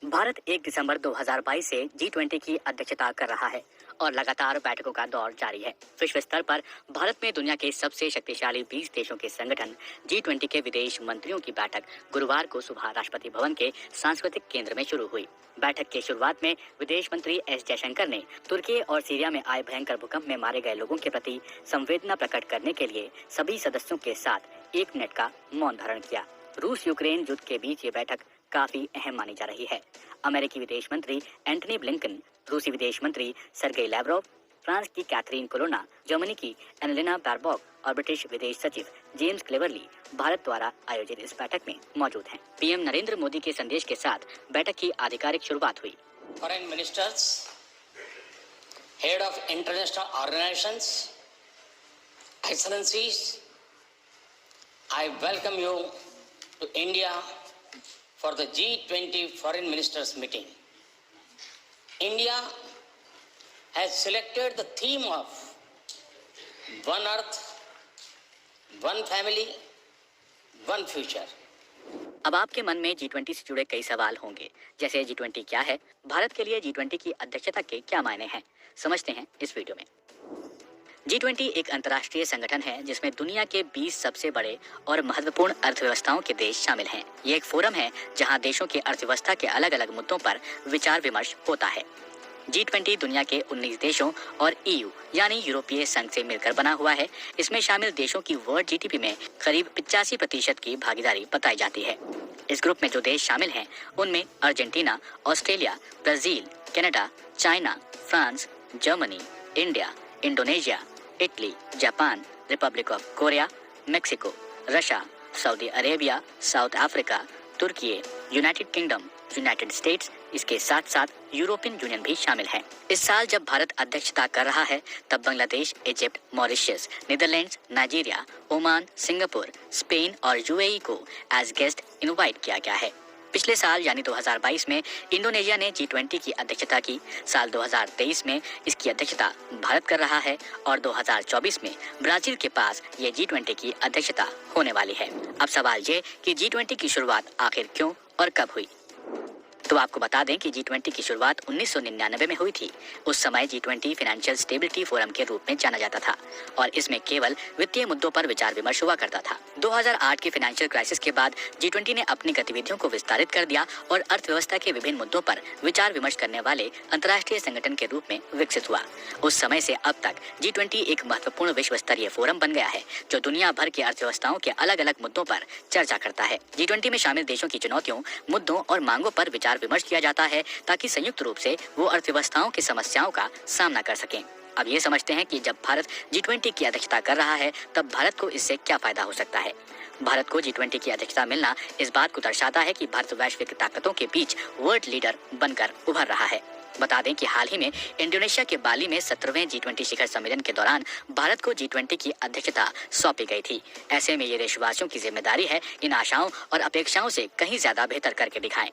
भारत 1 दिसंबर 2022 से G20 की अध्यक्षता कर रहा है और लगातार बैठकों का दौर जारी है। विश्व स्तर पर भारत में दुनिया के सबसे शक्तिशाली 20 देशों के संगठन G20 के विदेश मंत्रियों की बैठक गुरुवार को सुबह राष्ट्रपति भवन के सांस्कृतिक केंद्र में शुरू हुई। बैठक की शुरुआत में विदेश मंत्री एस जयशंकर ने तुर्की और सीरिया में आए भयंकर भूकंप में मारे गए लोगों के प्रति संवेदना प्रकट करने के लिए सभी सदस्यों के साथ 1 मिनट का मौन धारण किया। रूस यूक्रेन युद्ध के बीच ये बैठक काफी अहम मानी जा रही है। अमेरिकी विदेश मंत्री एंटनी ब्लिंकन, रूसी विदेश मंत्री सर्गेई लैवरोव, फ्रांस की कैथरीन कोलोना, जर्मनी की एनलेना बैरबॉक और ब्रिटिश विदेश सचिव जेम्स क्लेवरली भारत द्वारा आयोजित इस बैठक में मौजूद हैं। पीएम नरेंद्र मोदी के संदेश के साथ बैठक की आधिकारिक शुरुआत हुई। Foreign ministers, head of international organisations, excellencies, I welcome you to India for the G20 Foreign Ministers meeting. India has selected the theme of One Earth, One Family, One Future. अब आपके मन में G20 से जुड़े कई सवाल होंगे, जैसे G20 क्या है, भारत के लिए G20 की अध्यक्षता के क्या मायने हैं, समझते हैं इस वीडियो में। G20 एक अंतर्राष्ट्रीय संगठन है जिसमें दुनिया के 20 सबसे बड़े और महत्वपूर्ण अर्थव्यवस्थाओं के देश शामिल हैं। ये एक फोरम है जहां देशों के अर्थव्यवस्था के अलग अलग मुद्दों पर विचार विमर्श होता है। G20 दुनिया के 19 देशों और EU यानी यूरोपीय संघ से मिलकर बना हुआ है। इसमें शामिल देशों की वर्ल्ड GDP में करीब 85% की भागीदारी बताई जाती है। इस ग्रुप में जो देश शामिल हैं उनमें Argentina, Australia, Brazil, Canada, China, France, Germany, India, Indonesia, Italy, Japan, Republic of Korea, Mexico, Russia, Saudi Arabia, South Africa, तुर्की, यूनाइटेड किंगडम, यूनाइटेड स्टेट्स, इसके साथ साथ यूरोपियन यूनियन भी शामिल हैं। इस साल जब भारत अध्यक्षता कर रहा है तब Bangladesh, Egypt, Mauritius, Netherlands, Nigeria, Oman, Singapore, Spain और यूएई को एज गेस्ट इनवाइट किया गया है। पिछले साल यानी 2022 में इंडोनेशिया ने G20 की अध्यक्षता की। साल 2023 में इसकी अध्यक्षता भारत कर रहा है और 2024 में ब्राजील के पास ये G20 की अध्यक्षता होने वाली है। अब सवाल ये कि G20 की शुरुआत आखिर क्यों और कब हुई। तो आपको बता दें कि G20 की शुरुआत 1999 में हुई थी। उस समय G20 फाइनेंशियल स्टेबिलिटी फोरम के रूप में जाना जाता था और इसमें केवल वित्तीय मुद्दों पर विचार विमर्श हुआ करता था। 2008 की फाइनेंशियल क्राइसिस के बाद G20 ने अपनी गतिविधियों को विस्तारित कर दिया और अर्थव्यवस्था के विभिन्न मुद्दों पर विचार विमर्श करने वाले अंतर्राष्ट्रीय संगठन के रूप में विकसित हुआ। उस समय से अब तक G20 एक महत्वपूर्ण विश्व स्तरीय फोरम बन गया है जो दुनिया भर की अर्थव्यवस्थाओं के अलग अलग मुद्दों पर चर्चा करता है। G20 में शामिल देशों की चुनौतियों, मुद्दों और मांगों पर विचार विमर्श किया जाता है ताकि संयुक्त रूप से वो अर्थव्यवस्थाओं की समस्याओं का सामना कर सकें। अब ये समझते हैं कि जब भारत G20 की अध्यक्षता कर रहा है तब भारत को इससे क्या फायदा हो सकता है। भारत को G20 की अध्यक्षता मिलना इस बात को दर्शाता है कि भारत वैश्विक ताकतों के बीच वर्ल्ड लीडर बनकर उभर रहा है। बता दें कि हाल ही में इंडोनेशिया के बाली में 17वें G20 शिखर सम्मेलन के दौरान भारत को G20 की अध्यक्षता सौंपी गई थी। ऐसे में ये देशवासियों की जिम्मेदारी है इन आशाओं और अपेक्षाओं से कहीं ज्यादा बेहतर करके दिखाएं।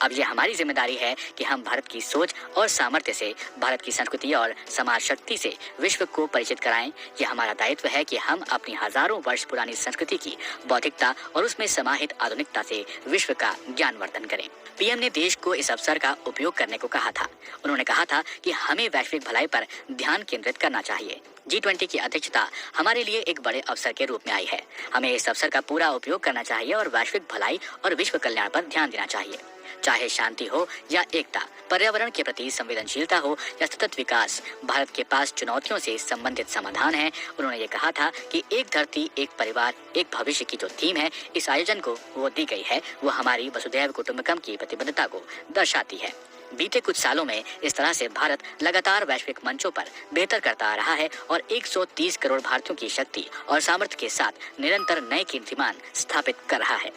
अब ये हमारी जिम्मेदारी है कि हम भारत की सोच और सामर्थ्य से, भारत की संस्कृति और समाज शक्ति से विश्व को परिचित कराएं। ये हमारा दायित्व है कि हम अपनी हजारों वर्ष पुरानी संस्कृति की बौद्धिकता और उसमें समाहित आधुनिकता से विश्व का ज्ञानवर्धन करें। पीएम ने देश को इस अवसर का उपयोग करने को कहा था। उन्होंने कहा था कि हमें वैश्विक भलाई पर ध्यान केंद्रित करना चाहिए। G20 की अध्यक्षता हमारे लिए एक बड़े अवसर के रूप में आई है। हमें इस अवसर का पूरा उपयोग करना चाहिए और वैश्विक भलाई और विश्व कल्याण पर ध्यान देना चाहिए। चाहे शांति हो या एकता, पर्यावरण के प्रति संवेदनशीलता हो या सतत विकास, भारत के पास चुनौतियों से संबंधित समाधान है। उन्होंने ये कहा था कि एक धरती, एक परिवार, एक भविष्य की जो थीम है इस आयोजन को वो दी गई है वो हमारी वसुधैव कुटुंबकम की प्रतिबद्धता को दर्शाती है। बीते कुछ सालों में इस तरह से भारत लगातार वैश्विक मंचों पर बेहतर करता आ रहा है और 130 करोड़ भारतीयों की शक्ति और सामर्थ्य के साथ निरंतर नए कीर्तिमान स्थापित कर रहा है।